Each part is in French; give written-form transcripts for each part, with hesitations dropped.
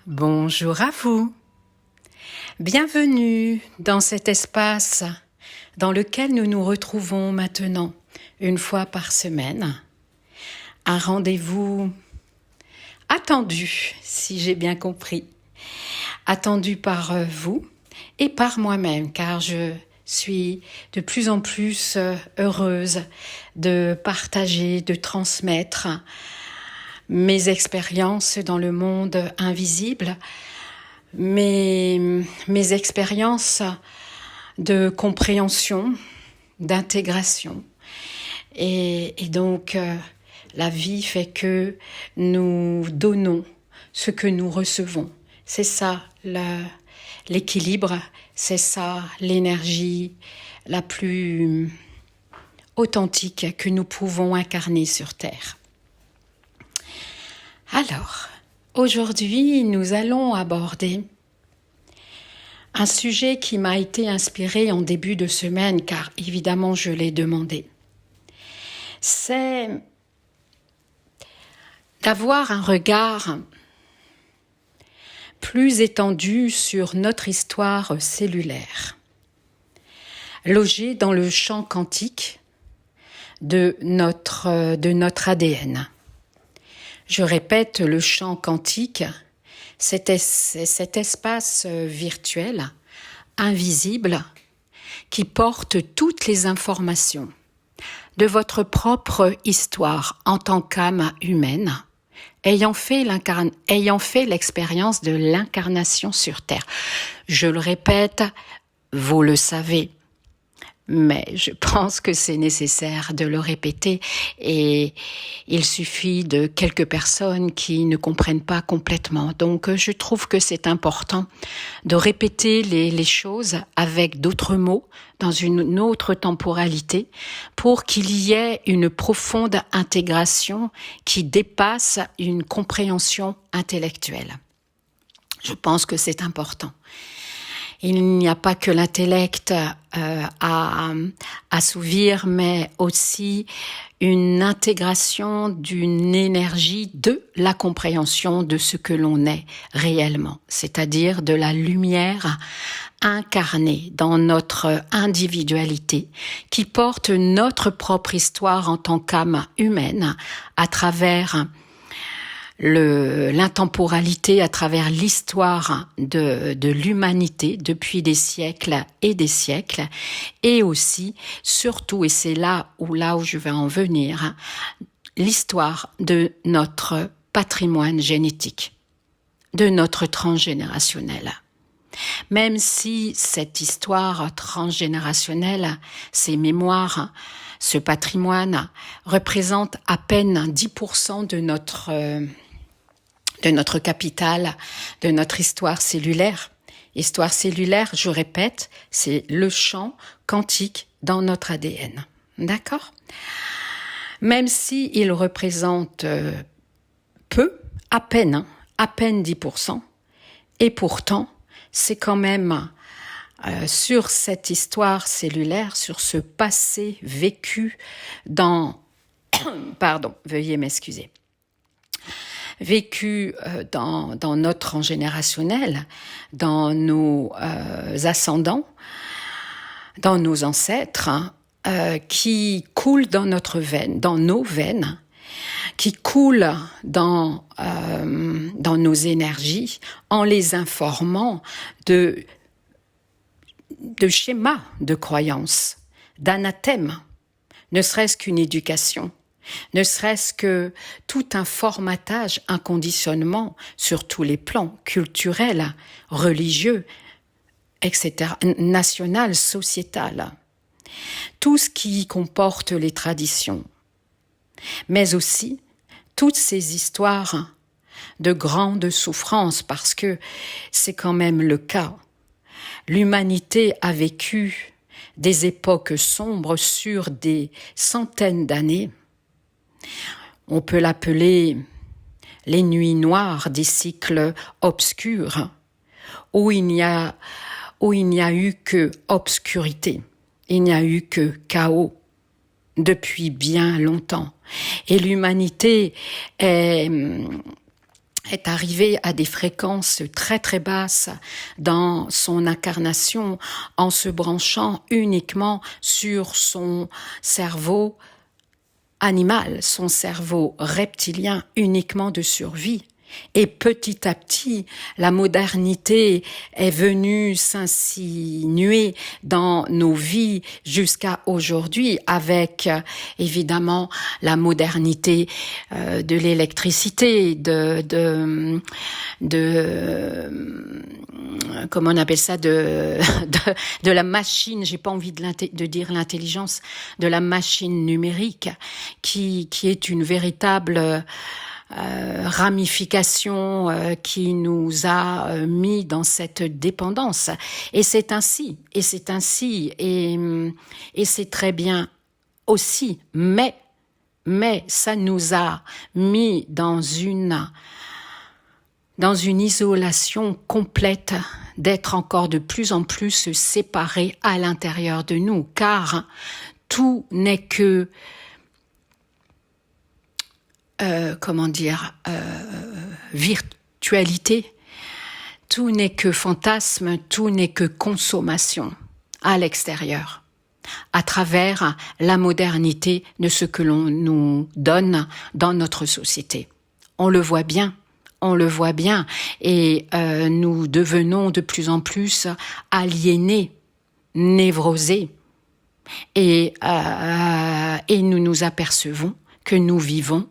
Bonjour à vous. Bienvenue dans cet espace dans lequel nous nous retrouvons maintenant, une fois par semaine. Un rendez-vous attendu, si j'ai bien compris. Attendu par vous et par moi-même, car je suis de plus en plus heureuse de partager, de transmettre mes expériences dans le monde invisible, mes expériences de compréhension, d'intégration. Et donc, la vie fait que nous donnons ce que nous recevons. C'est ça l'équilibre, c'est ça l'énergie la plus authentique que nous pouvons incarner sur Terre. Alors, aujourd'hui, nous allons aborder un sujet qui m'a été inspiré en début de semaine, car évidemment je l'ai demandé. C'est d'avoir un regard plus étendu sur notre histoire cellulaire, logée dans le champ quantique de notre ADN. Je répète, le champ quantique, c'est cet espace virtuel, invisible, qui porte toutes les informations de votre propre histoire en tant qu'âme humaine, ayant fait l'expérience de l'incarnation sur Terre. Je le répète, vous le savez, mais je pense que c'est nécessaire de le répéter et il suffit de quelques personnes qui ne comprennent pas complètement. Donc je trouve que c'est important de répéter les choses avec d'autres mots dans une autre temporalité pour qu'il y ait une profonde intégration qui dépasse une compréhension intellectuelle. Je pense que c'est important. Il n'y a pas que l'intellect à assouvir, mais aussi une intégration d'une énergie de la compréhension de ce que l'on est réellement, c'est-à-dire de la lumière incarnée dans notre individualité qui porte notre propre histoire en tant qu'âme humaine à travers l'intemporalité, à travers l'histoire de l'humanité depuis des siècles, et aussi, surtout, et c'est là où je vais en venir, l'histoire de notre patrimoine génétique, de notre transgénérationnel. Même si cette histoire transgénérationnelle, ces mémoires, ce patrimoine représente à peine 10% de notre capital, de notre histoire cellulaire. Histoire cellulaire, je répète, c'est le champ quantique dans notre ADN. D'accord ? Même si il représente peu, à peine 10%, et pourtant, c'est quand même sur cette histoire cellulaire, sur ce passé vécu dans... Pardon, veuillez m'excuser. Vécu dans notre transgénérationnel, dans nos ascendants, dans nos ancêtres, qui coulent dans notre veine, dans nos veines, qui coulent dans nos énergies, en les informant de schémas de croyances, d'anathèmes, ne serait-ce qu'une éducation, ne serait-ce que tout un formatage, un conditionnement sur tous les plans culturels, religieux, etc., national, sociétal. Tout ce qui comporte les traditions, mais aussi toutes ces histoires de grandes souffrances, parce que c'est quand même le cas. L'humanité a vécu des époques sombres sur des centaines d'années. On peut l'appeler les nuits noires des cycles obscurs, où il n'y a eu que obscurité, il n'y a eu que chaos depuis bien longtemps. Et l'humanité est est arrivé à des fréquences très très basses dans son incarnation en se branchant uniquement sur son cerveau animal, son cerveau reptilien uniquement de survie. Et petit à petit, la modernité est venue s'insinuer dans nos vies jusqu'à aujourd'hui avec évidemment la modernité de l'électricité, comment on appelle ça, de la machine, j'ai pas envie de dire l'intelligence, de la machine numérique qui est une véritable ramification qui nous a mis dans cette dépendance. Et c'est ainsi, et c'est très bien aussi, mais ça nous a mis dans une isolation complète, d'être encore de plus en plus séparés à l'intérieur de nous, car tout n'est que virtualité, tout n'est que fantasme, tout n'est que consommation à l'extérieur, à travers la modernité de ce que l'on nous donne dans notre société. On le voit bien, et nous devenons de plus en plus aliénés, névrosés, et nous nous apercevons que nous vivons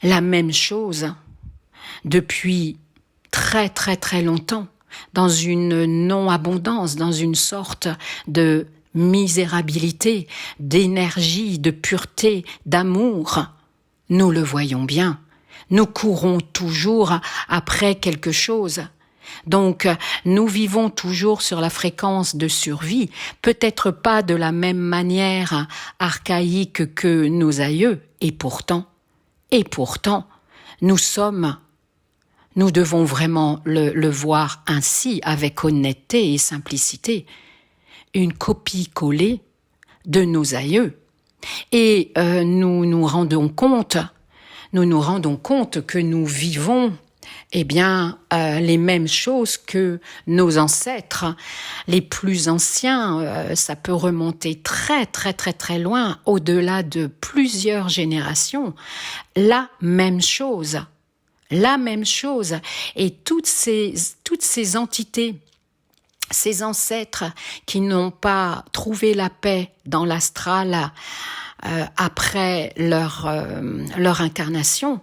la même chose depuis très très très longtemps, dans une non-abondance, dans une sorte de misérabilité, d'énergie, de pureté, d'amour. Nous le voyons bien, nous courons toujours après quelque chose. Donc, nous vivons toujours sur la fréquence de survie, peut-être pas de la même manière archaïque que nos aïeux, et pourtant, nous devons vraiment le voir ainsi, avec honnêteté et simplicité, une copie-collée de nos aïeux. Et nous nous rendons compte que nous vivons les mêmes choses que nos ancêtres les plus anciens. Ça peut remonter très très très très loin, au-delà de plusieurs générations. La même chose. Et toutes ces entités, ces ancêtres qui n'ont pas trouvé la paix dans l'astral après leur incarnation,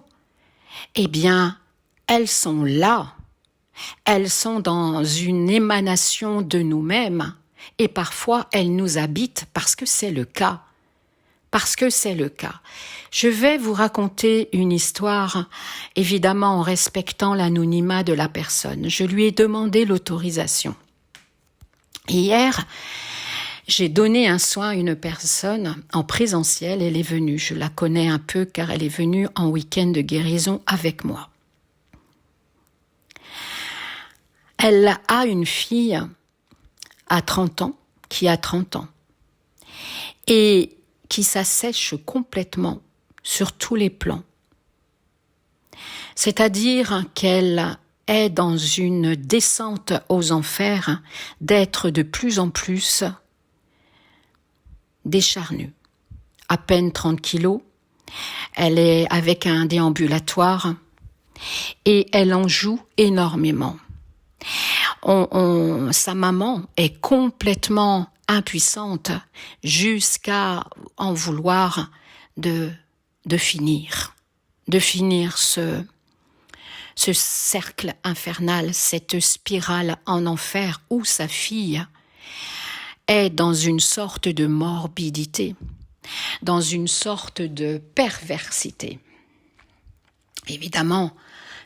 elles sont là, elles sont dans une émanation de nous-mêmes, et parfois elles nous habitent parce que c'est le cas. Je vais vous raconter une histoire, évidemment en respectant l'anonymat de la personne. Je lui ai demandé l'autorisation. Hier, j'ai donné un soin à une personne en présentiel, elle est venue, je la connais un peu car elle est venue en week-end de guérison avec moi. Elle a une fille à 30 ans, qui a 30 ans, et qui s'assèche complètement sur tous les plans. C'est-à-dire qu'elle est dans une descente aux enfers d'être de plus en plus décharnue. À peine 30 kilos, elle est avec un déambulatoire et elle en joue énormément. Sa maman est complètement impuissante jusqu'à en vouloir de finir ce cercle infernal, cette spirale en enfer où sa fille est dans une sorte de morbidité, dans une sorte de perversité. Évidemment,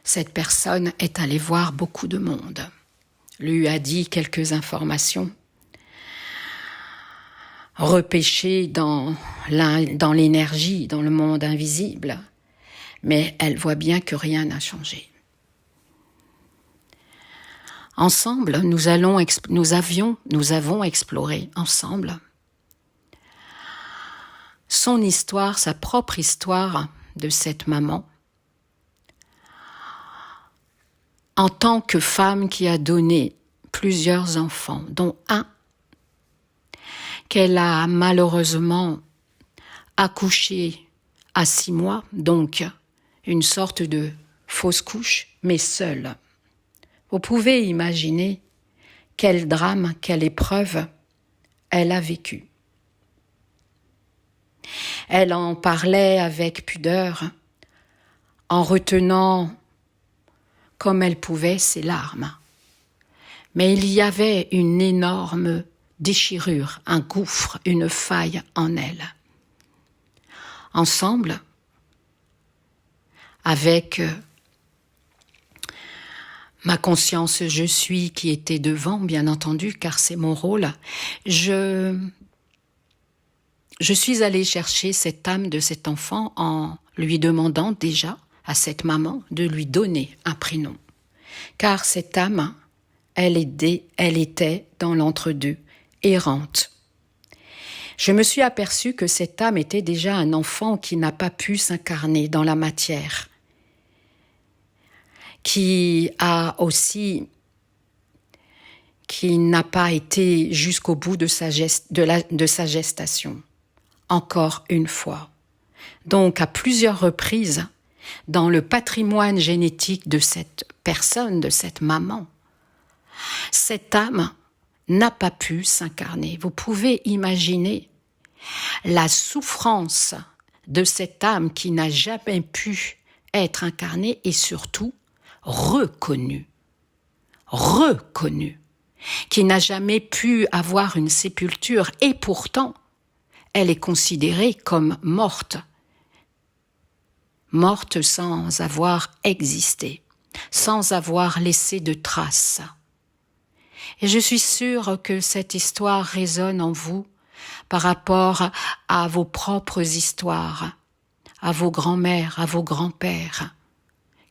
cette personne est allée voir beaucoup de monde, lui a dit quelques informations, repêchées dans l'énergie, dans le monde invisible, mais elle voit bien que rien n'a changé. Ensemble, nous avons exploré ensemble son histoire, sa propre histoire de cette maman, en tant que femme qui a donné plusieurs enfants, dont un qu'elle a malheureusement accouché à 6 mois, donc une sorte de fausse couche, mais seule. Vous pouvez imaginer quel drame, quelle épreuve elle a vécu. Elle en parlait avec pudeur, en retenant comme elle pouvait ses larmes. Mais il y avait une énorme déchirure, un gouffre, une faille en elle. Ensemble, avec ma conscience je suis qui était devant, bien entendu, car c'est mon rôle, je suis allée chercher cette âme de cet enfant en lui demandant déjà à cette maman de lui donner un prénom. Car cette âme, elle était dans l'entre-deux, errante. Je me suis aperçue que cette âme était déjà un enfant qui n'a pas pu s'incarner dans la matière, qui n'a pas été jusqu'au bout de sa gestation. Encore une fois. Donc, à plusieurs reprises, dans le patrimoine génétique de cette personne, de cette maman, cette âme n'a pas pu s'incarner. Vous pouvez imaginer la souffrance de cette âme qui n'a jamais pu être incarnée et surtout reconnue, qui n'a jamais pu avoir une sépulture et pourtant elle est considérée comme morte sans avoir existé, sans avoir laissé de traces. Et je suis sûre que cette histoire résonne en vous par rapport à vos propres histoires, à vos grands-mères, à vos grands-pères,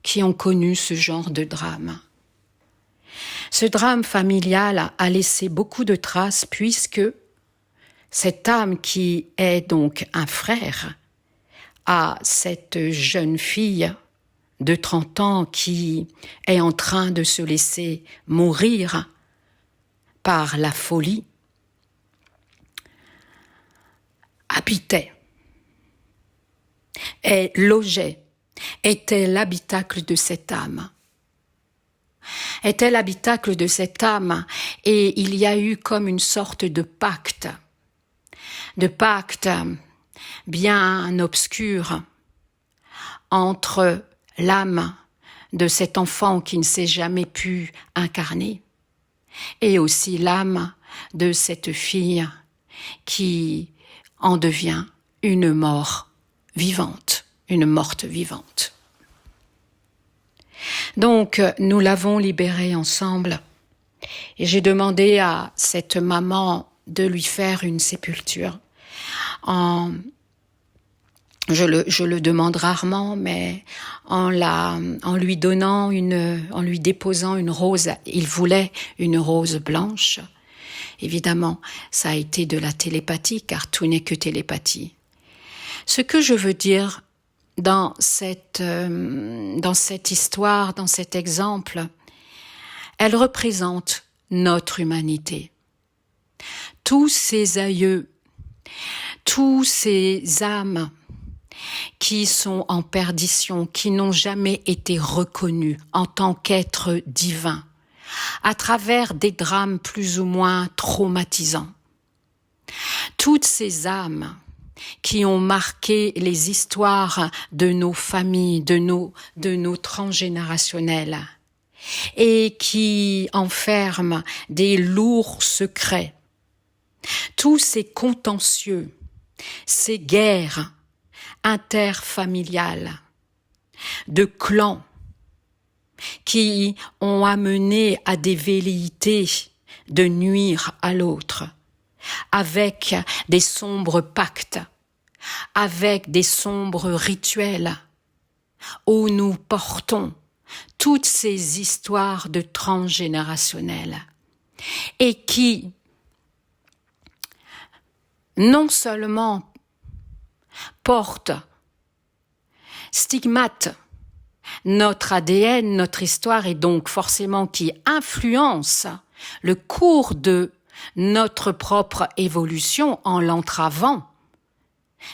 qui ont connu ce genre de drame. Ce drame familial a laissé beaucoup de traces puisque cette âme qui est donc un frère à cette jeune fille de 30 ans qui est en train de se laisser mourir par la folie, habitait et logeait, était l'habitacle de cette âme. Était l'habitacle de cette âme et il y a eu comme une sorte de pacte bien obscur entre l'âme de cet enfant qui ne s'est jamais pu incarner et aussi l'âme de cette fille qui en devient une morte vivante. Donc, nous l'avons libérée ensemble et j'ai demandé à cette maman de lui faire une sépulture. Je le demande rarement, mais en lui déposant une rose, il voulait une rose blanche. Évidemment, ça a été de la télépathie, car tout n'est que télépathie. Ce que je veux dire dans cette histoire, dans cet exemple, elle représente notre humanité. Tous ces aïeux, tous ces âmes qui sont en perdition, qui n'ont jamais été reconnus en tant qu'êtres divins, à travers des drames plus ou moins traumatisants. Toutes ces âmes qui ont marqué les histoires de nos familles, de nos transgénérationnels, et qui enferment des lourds secrets. Tous ces contentieux, ces guerres interfamiliales, de clans qui ont amené à des velléités de nuire à l'autre, avec des sombres pactes, avec des sombres rituels, où nous portons toutes ces histoires de transgénérationnels et qui non seulement portent stigmates Notre ADN, notre histoire, et donc forcément qui influence le cours de notre propre évolution en l'entravant,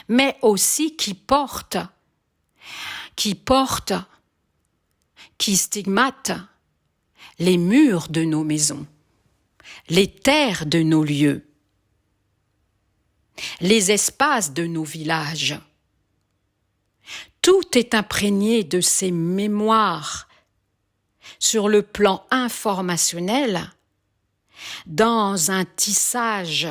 mais aussi qui stigmate les murs de nos maisons, les terres de nos lieux, les espaces de nos villages. Tout est imprégné de ces mémoires sur le plan informationnel, dans un tissage,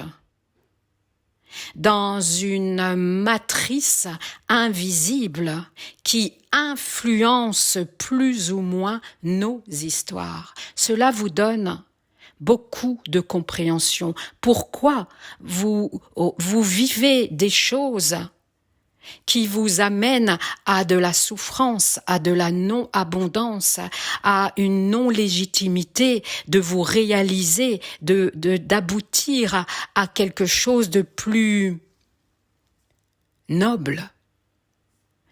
dans une matrice invisible qui influence plus ou moins nos histoires. Cela vous donne beaucoup de compréhension. Pourquoi vous vivez des choses qui vous amènent à de la souffrance, à de la non-abondance, à une non-légitimité de vous réaliser, d'aboutir à quelque chose de plus noble.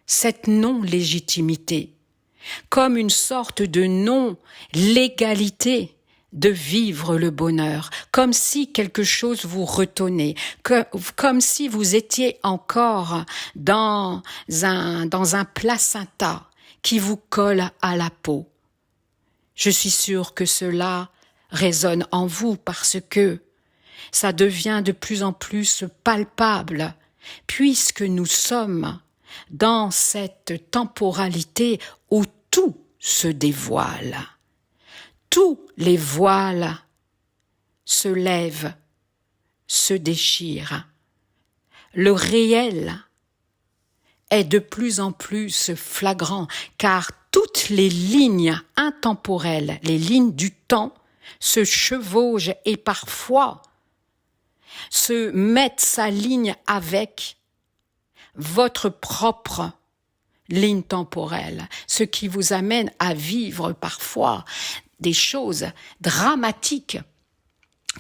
Cette non-légitimité, comme une sorte de non-légalité de vivre le bonheur, comme si quelque chose vous retenait, comme si vous étiez encore dans un placenta qui vous colle à la peau. Je suis sûre que cela résonne en vous parce que ça devient de plus en plus palpable, puisque nous sommes dans cette temporalité où tout se dévoile. Tous les voiles se lèvent, se déchirent. Le réel est de plus en plus flagrant, car toutes les lignes intemporelles, les lignes du temps, se chevauchent et parfois se mettent sa ligne avec votre propre ligne temporelle, ce qui vous amène à vivre parfois des choses dramatiques,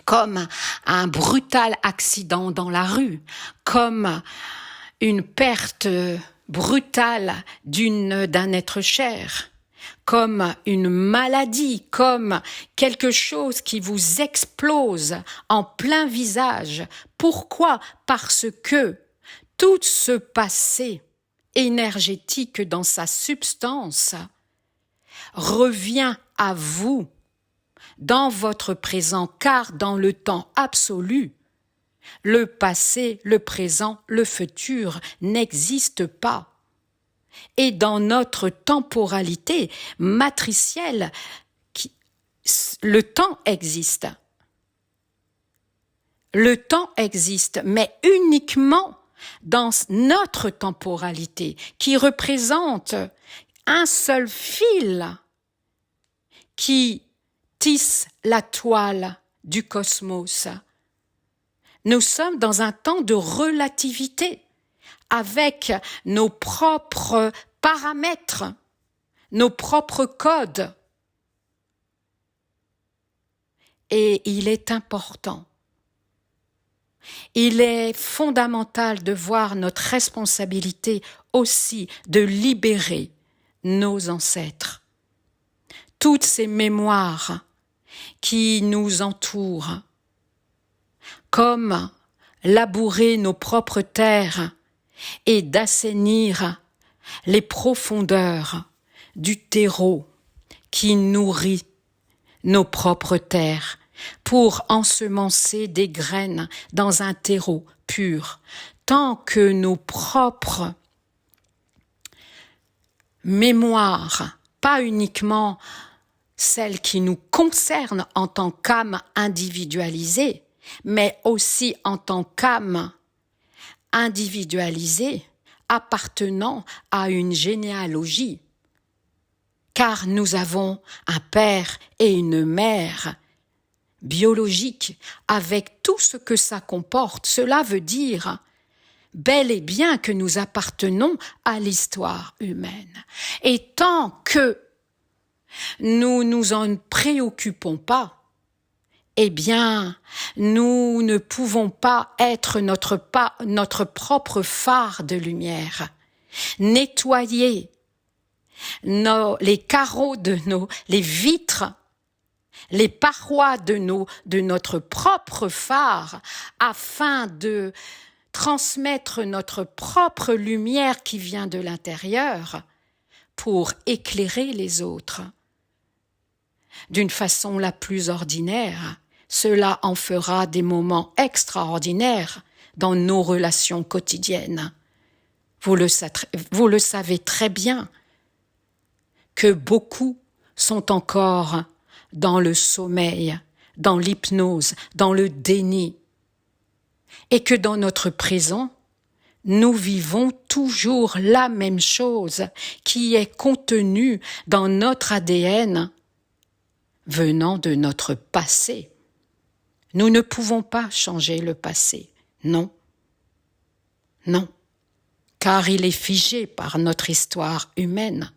comme un brutal accident dans la rue, comme une perte brutale d'un être cher, comme une maladie, comme quelque chose qui vous explose en plein visage. Pourquoi ? Parce que tout ce passé énergétique dans sa substance revient à vous dans votre présent, car dans le temps absolu, le passé, le présent, le futur n'existent pas. Et dans notre temporalité matricielle, le temps existe. Le temps existe, mais uniquement dans notre temporalité, qui représente un seul fil qui tisse la toile du cosmos. Nous sommes dans un temps de relativité, avec nos propres paramètres, nos propres codes. Et il est important, il est fondamental de voir notre responsabilité aussi de libérer nos ancêtres. Toutes ces mémoires qui nous entourent, comme labourer nos propres terres et d'assainir les profondeurs du terreau qui nourrit nos propres terres pour ensemencer des graines dans un terreau pur, tant que nos propres mémoires, pas uniquement celles qui nous concernent en tant qu'âme individualisée, mais aussi en tant qu'âme individualisée appartenant à une généalogie, car nous avons un père et une mère biologiques avec tout ce que ça comporte. Cela veut dire bel et bien que nous appartenons à l'histoire humaine. Et tant que nous nous en préoccupons pas, eh bien, nous ne pouvons pas être notre propre phare de lumière, nettoyer les carreaux les vitres, les parois de notre propre phare, afin de transmettre notre propre lumière qui vient de l'intérieur pour éclairer les autres. D'une façon la plus ordinaire, cela en fera des moments extraordinaires dans nos relations quotidiennes. Vous le savez très bien que beaucoup sont encore dans le sommeil, dans l'hypnose, dans le déni, et que dans notre présent, nous vivons toujours la même chose qui est contenue dans notre ADN venant de notre passé. Nous ne pouvons pas changer le passé, non, non, car il est figé par notre histoire humaine.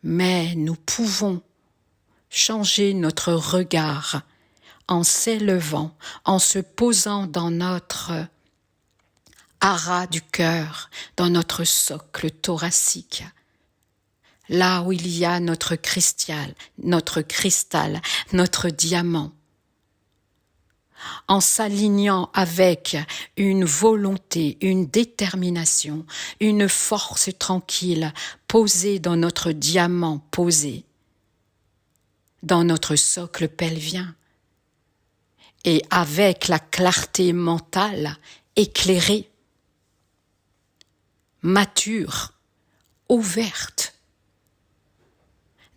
Mais nous pouvons changer notre regard en s'élevant, en se posant dans notre haras du cœur, dans notre socle thoracique, là où il y a notre cristal, notre diamant, en s'alignant avec une volonté, une détermination, une force tranquille posée dans notre diamant, posé dans notre socle pelvien, et avec la clarté mentale éclairée, mature, ouverte,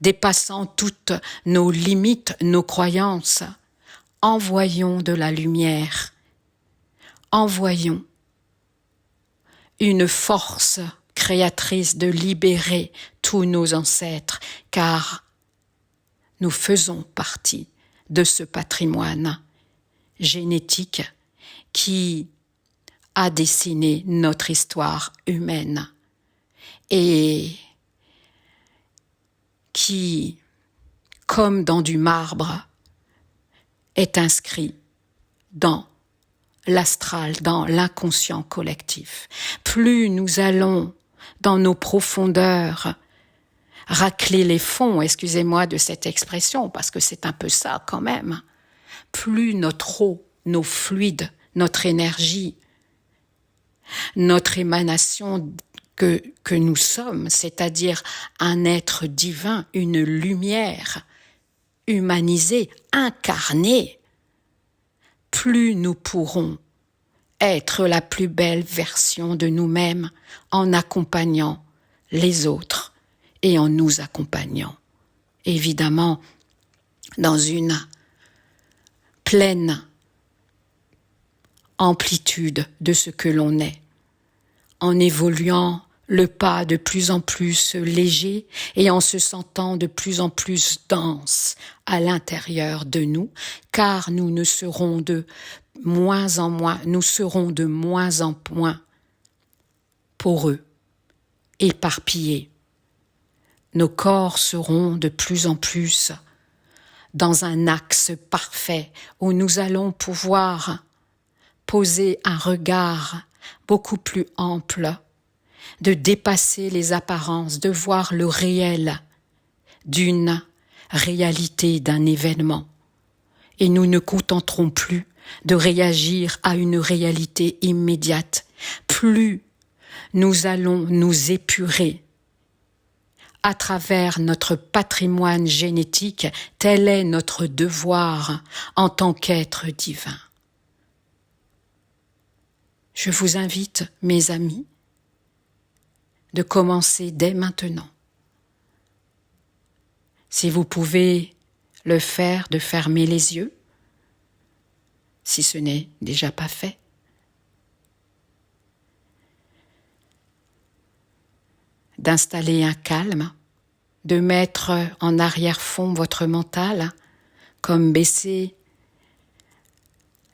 dépassant toutes nos limites, nos croyances, envoyons de la lumière, envoyons une force créatrice de libérer tous nos ancêtres, car nous faisons partie de ce patrimoine génétique qui a dessiné notre histoire humaine et qui, comme dans du marbre, est inscrit dans l'astral, dans l'inconscient collectif. Plus nous allons dans nos profondeurs racler les fonds, excusez-moi de cette expression, parce que c'est un peu ça quand même, plus notre eau, nos fluides, notre énergie, notre émanation que nous sommes, c'est-à-dire un être divin, une lumière humanisée, incarnée, plus nous pourrons être la plus belle version de nous-mêmes en accompagnant les autres et en nous accompagnant. Évidemment, dans une pleine amplitude de ce que l'on est, en évoluant le pas de plus en plus léger et en se sentant de plus en plus dense à l'intérieur de nous, car nous serons de moins en moins poreux, éparpillés. Nos corps seront de plus en plus dans un axe parfait où nous allons pouvoir poser un regard beaucoup plus ample, de dépasser les apparences, de voir le réel d'une réalité, d'un événement. Et nous ne contenterons plus de réagir à une réalité immédiate. Plus nous allons nous épurer à travers notre patrimoine génétique, tel est notre devoir en tant qu'être divin. Je vous invite, mes amis, de commencer dès maintenant. Si vous pouvez le faire, de fermer les yeux, si ce n'est déjà pas fait. D'installer un calme, de mettre en arrière-fond votre mental, comme baisser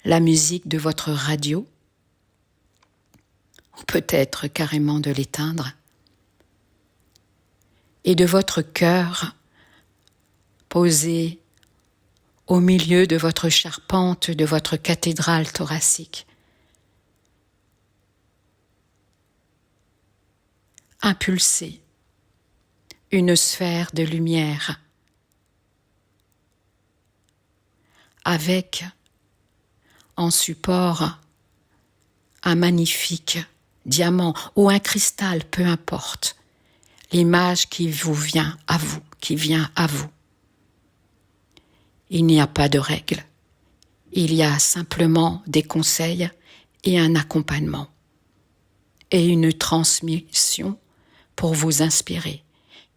la musique de votre radio, ou peut-être carrément de l'éteindre, et de votre cœur posé au milieu de votre charpente, de votre cathédrale thoracique. Impulsez une sphère de lumière avec en support un magnifique diamant ou un cristal, peu importe, l'image qui vous vient à vous, qui vient à vous. Il n'y a pas de règle, il y a simplement des conseils et un accompagnement et une transmission pour vous inspirer,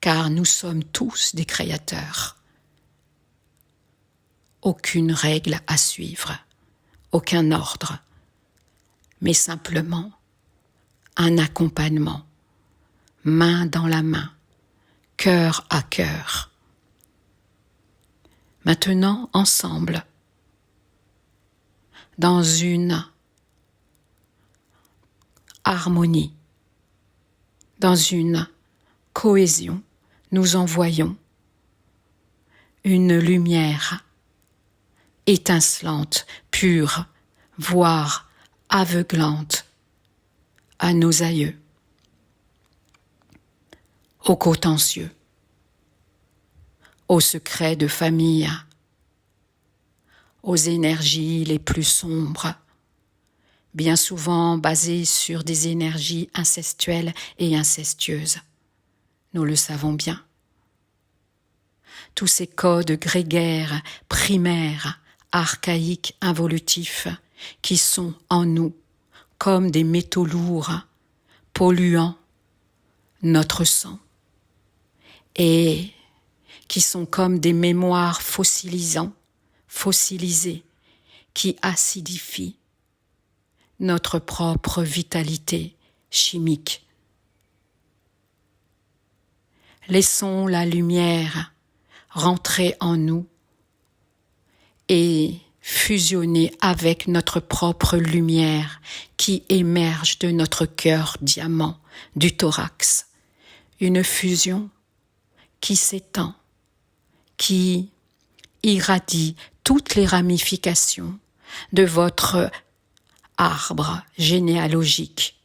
car nous sommes tous des créateurs. Aucune règle à suivre, aucun ordre, mais simplement un accompagnement, main dans la main, cœur à cœur. Maintenant, ensemble, dans une harmonie, dans une cohésion, nous envoyons une lumière étincelante, pure, voire aveuglante à nos aïeux, aux contentieux, aux secrets de famille, aux énergies les plus sombres, bien souvent basées sur des énergies incestuelles et incestueuses. Nous le savons bien. Tous ces codes grégaires, primaires, archaïques, involutifs, qui sont en nous comme des métaux lourds, polluant notre sang, et qui sont comme des mémoires fossilisées, qui acidifient notre propre vitalité chimique. Laissons la lumière rentrer en nous et fusionner avec notre propre lumière qui émerge de notre cœur diamant, du thorax. Une fusion qui s'étend, qui irradie toutes les ramifications de votre arbre généalogique.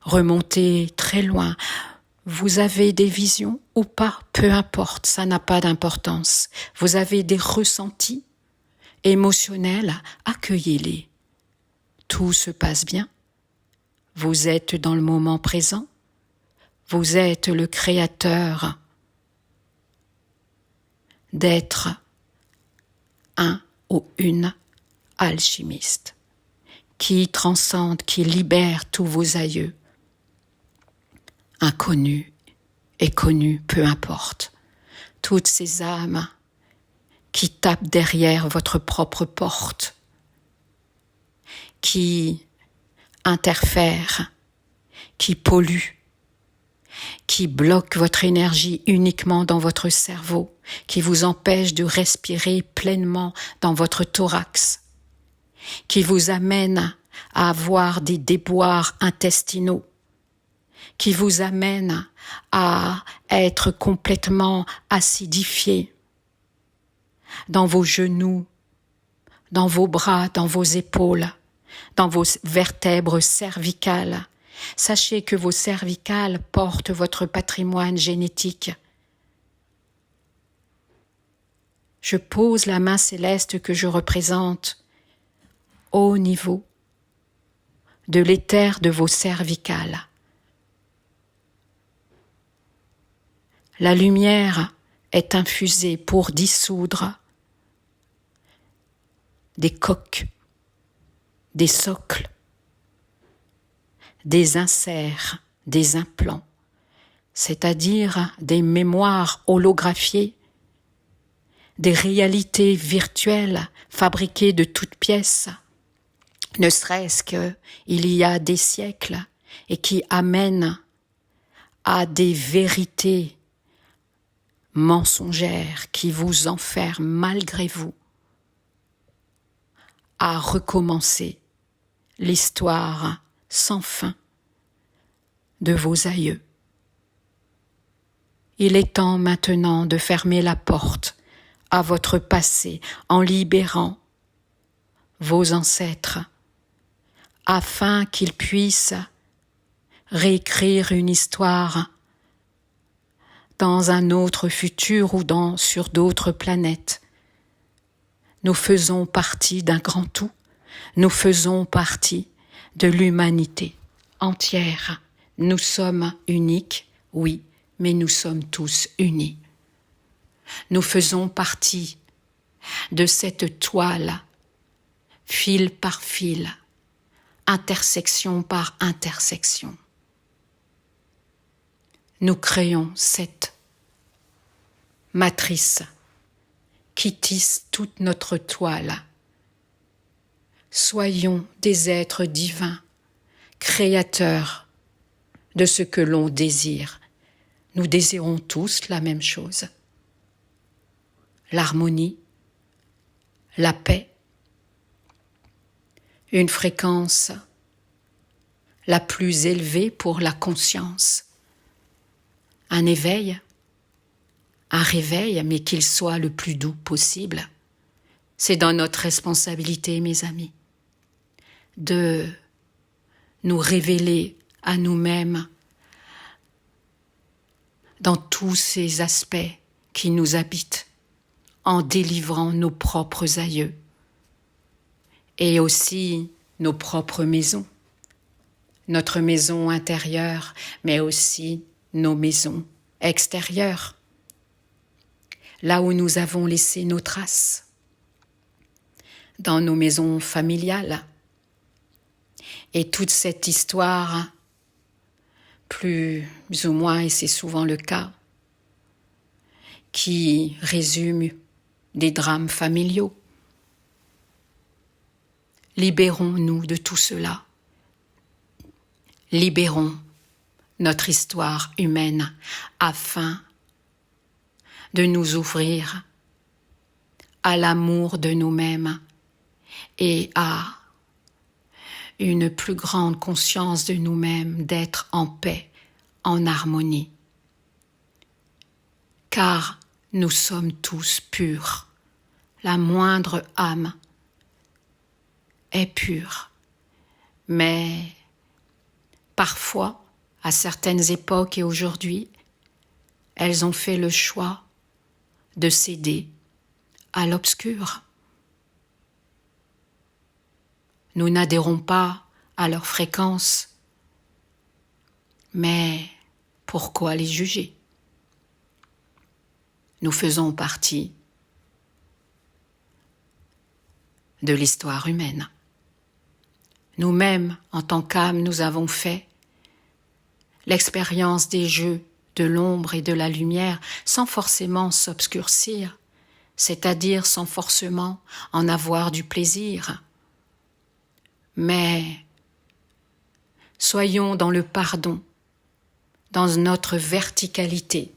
Remontez très loin. Vous avez des visions ou pas, peu importe, ça n'a pas d'importance. Vous avez des ressentis émotionnels, accueillez-les. Tout se passe bien. Vous êtes dans le moment présent. Vous êtes le créateur d'être un ou une alchimiste qui transcende, qui libère tous vos aïeux. Inconnus et connus, peu importe. Toutes ces âmes qui tapent derrière votre propre porte, qui interfèrent, qui polluent, qui bloquent votre énergie uniquement dans votre cerveau, qui vous empêchent de respirer pleinement dans votre thorax, qui vous amènent à avoir des déboires intestinaux, qui vous amènent à être complètement acidifié dans vos genoux, dans vos bras, dans vos épaules, dans vos vertèbres cervicales. Sachez que vos cervicales portent votre patrimoine génétique. Je pose la main céleste que je représente au niveau de l'éther de vos cervicales. La lumière est infusée pour dissoudre des coques, des socles, des inserts, des implants, c'est-à-dire des mémoires holographiées, des réalités virtuelles fabriquées de toutes pièces, ne serait-ce qu'il y a des siècles, et qui amènent à des vérités mensongères qui vous enferment malgré vous à recommencer l'histoire sans fin de vos aïeux. Il est temps maintenant de fermer la porte à votre passé en libérant vos ancêtres afin qu'ils puissent réécrire une histoire dans un autre futur ou sur d'autres planètes. Nous faisons partie d'un grand tout. Nous faisons partie de l'humanité entière. Nous sommes uniques, oui, mais nous sommes tous unis. Nous faisons partie de cette toile, fil par fil, intersection par intersection. Nous créons cette matrice qui tisse toute notre toile. Soyons des êtres divins, créateurs de ce que l'on désire. Nous désirons tous la même chose. L'harmonie, la paix, une fréquence la plus élevée pour la conscience, un éveil, un réveil, mais qu'il soit le plus doux possible. C'est dans notre responsabilité, mes amis, de nous révéler à nous-mêmes dans tous ces aspects qui nous habitent, en délivrant nos propres aïeux et aussi nos propres maisons, notre maison intérieure, mais aussi nos maisons extérieures, là où nous avons laissé nos traces, dans nos maisons familiales. Et toute cette histoire, plus ou moins, et c'est souvent le cas, qui résume des drames familiaux. Libérons-nous de tout cela. Libérons notre histoire humaine afin de nous ouvrir à l'amour de nous-mêmes et à une plus grande conscience de nous-mêmes, d'être en paix, en harmonie. Car nous sommes tous purs. La moindre âme est pure. Mais parfois, à certaines époques et aujourd'hui, elles ont fait le choix de céder à l'obscur. Nous n'adhérons pas à leur fréquence, mais pourquoi les juger ? Nous faisons partie de l'histoire humaine. Nous-mêmes, en tant qu'âme, nous avons fait l'expérience des jeux de l'ombre et de la lumière sans forcément s'obscurcir, c'est-à-dire sans forcément en avoir du plaisir. Mais soyons dans le pardon, dans notre verticalité,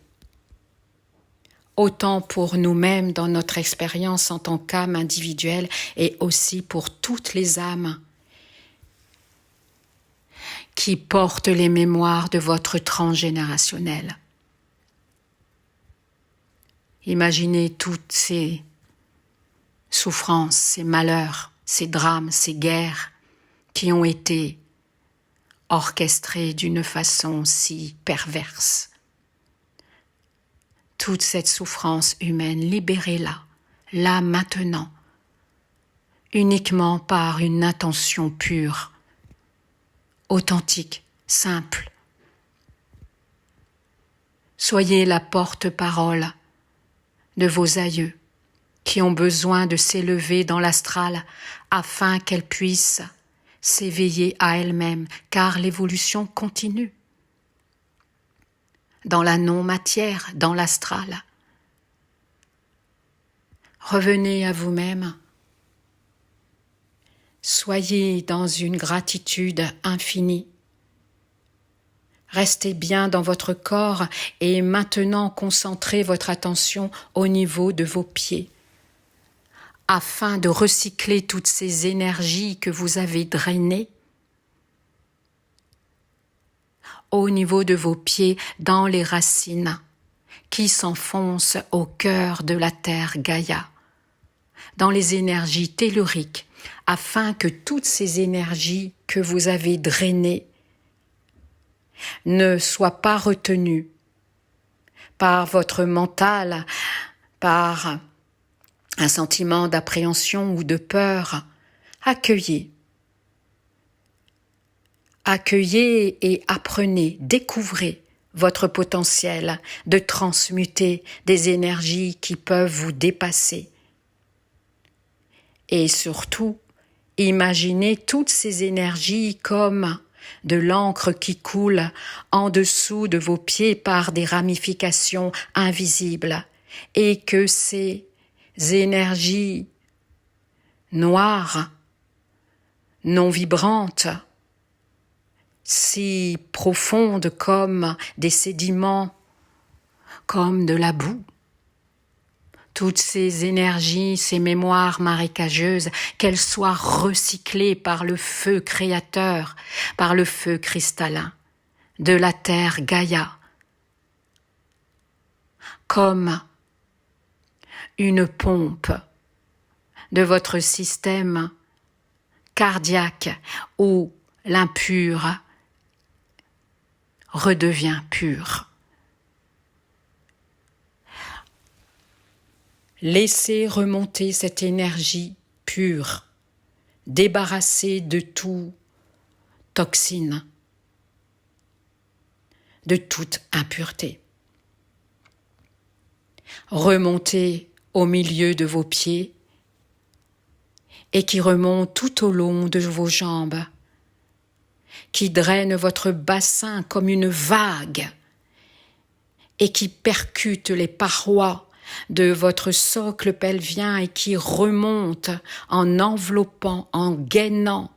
autant pour nous-mêmes dans notre expérience en tant qu'âme individuelle et aussi pour toutes les âmes qui portent les mémoires de votre transgénérationnel. Imaginez toutes ces souffrances, ces malheurs, ces drames, ces guerres qui ont été orchestrés d'une façon si perverse. Toute cette souffrance humaine, libérez-la, là maintenant, uniquement par une intention pure, authentique, simple. Soyez la porte-parole de vos aïeux qui ont besoin de s'élever dans l'astral afin qu'elles puissent s'éveiller à elles-mêmes, car l'évolution continue. Dans la non-matière, dans l'astral. Revenez à vous-même. Soyez dans une gratitude infinie. Restez bien dans votre corps et maintenant concentrez votre attention au niveau de vos pieds, afin de recycler toutes ces énergies que vous avez drainées au niveau de vos pieds dans les racines qui s'enfoncent au cœur de la terre Gaïa, dans les énergies telluriques, afin que toutes ces énergies que vous avez drainées ne soient pas retenues par votre mental, par un sentiment d'appréhension ou de peur, accueillez. Accueillez et apprenez, découvrez votre potentiel de transmuter des énergies qui peuvent vous dépasser. Et surtout, imaginez toutes ces énergies comme de l'encre qui coule en dessous de vos pieds par des ramifications invisibles et que ces énergies noires, non vibrantes, si profondes comme des sédiments, comme de la boue, toutes ces énergies, ces mémoires marécageuses, qu'elles soient recyclées par le feu créateur, par le feu cristallin de la terre Gaïa, comme une pompe de votre système cardiaque où l'impur redevient pur. Laissez remonter cette énergie pure, débarrassée de tout toxine, de toute impureté. Remontez au milieu de vos pieds et qui remonte tout au long de vos jambes, qui draine votre bassin comme une vague et qui percute les parois de votre socle pelvien et qui remonte en enveloppant, en gainant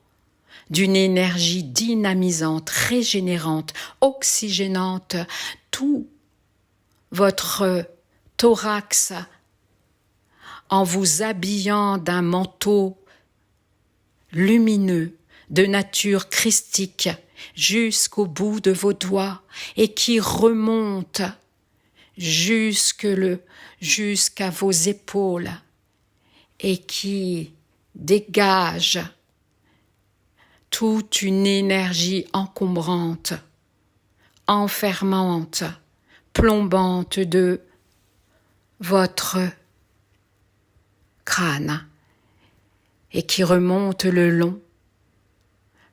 d'une énergie dynamisante, régénérante, oxygénante, tout votre thorax en vous habillant d'un manteau lumineux de nature christique jusqu'au bout de vos doigts et qui remonte jusqu'à vos épaules et qui dégage toute une énergie encombrante, enfermante, plombante de votre crâne et qui remonte le long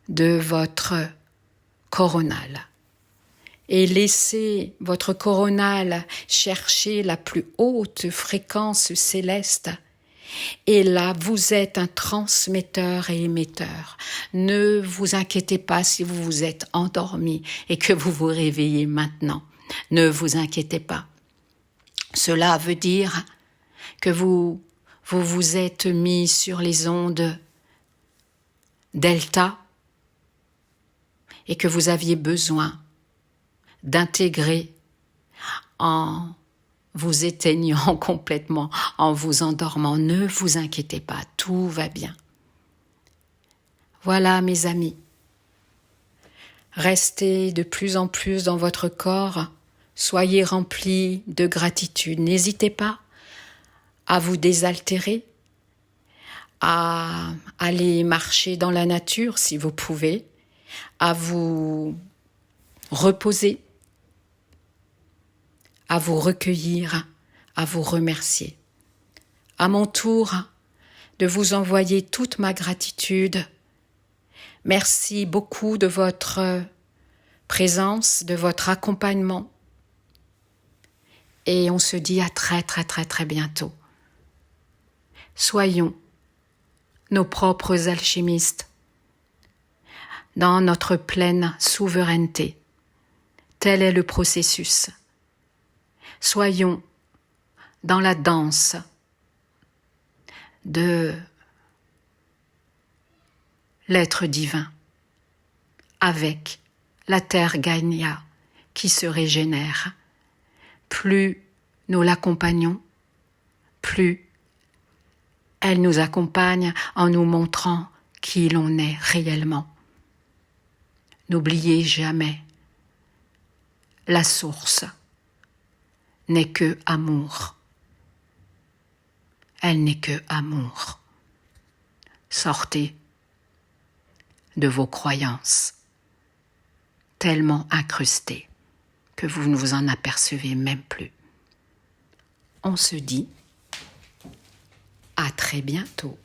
de votre coronale. Et laissez votre coronale chercher la plus haute fréquence céleste. Et là, vous êtes un transmetteur et émetteur. Ne vous inquiétez pas si vous vous êtes endormi et que vous vous réveillez maintenant. Ne vous inquiétez pas. Cela veut dire que vous vous êtes mis sur les ondes delta et que vous aviez besoin d'intégrer en vous éteignant complètement, en vous endormant. Ne vous inquiétez pas, tout va bien. Voilà, mes amis. Restez de plus en plus dans votre corps, soyez remplis de gratitude. N'hésitez pas à vous désaltérer, à aller marcher dans la nature si vous pouvez, à vous reposer, à vous recueillir, à vous remercier. À mon tour, de vous envoyer toute ma gratitude. Merci beaucoup de votre présence, de votre accompagnement. Et on se dit à très très très très bientôt. Soyons nos propres alchimistes dans notre pleine souveraineté. Tel est le processus. Soyons dans la danse de l'être divin, avec la terre Gaïa qui se régénère. Plus nous l'accompagnons, plus elle nous accompagne en nous montrant qui l'on est réellement. N'oubliez jamais, la source n'est que amour. Elle n'est que amour. Sortez de vos croyances, tellement incrustées que vous ne vous en apercevez même plus. on se dit à très bientôt.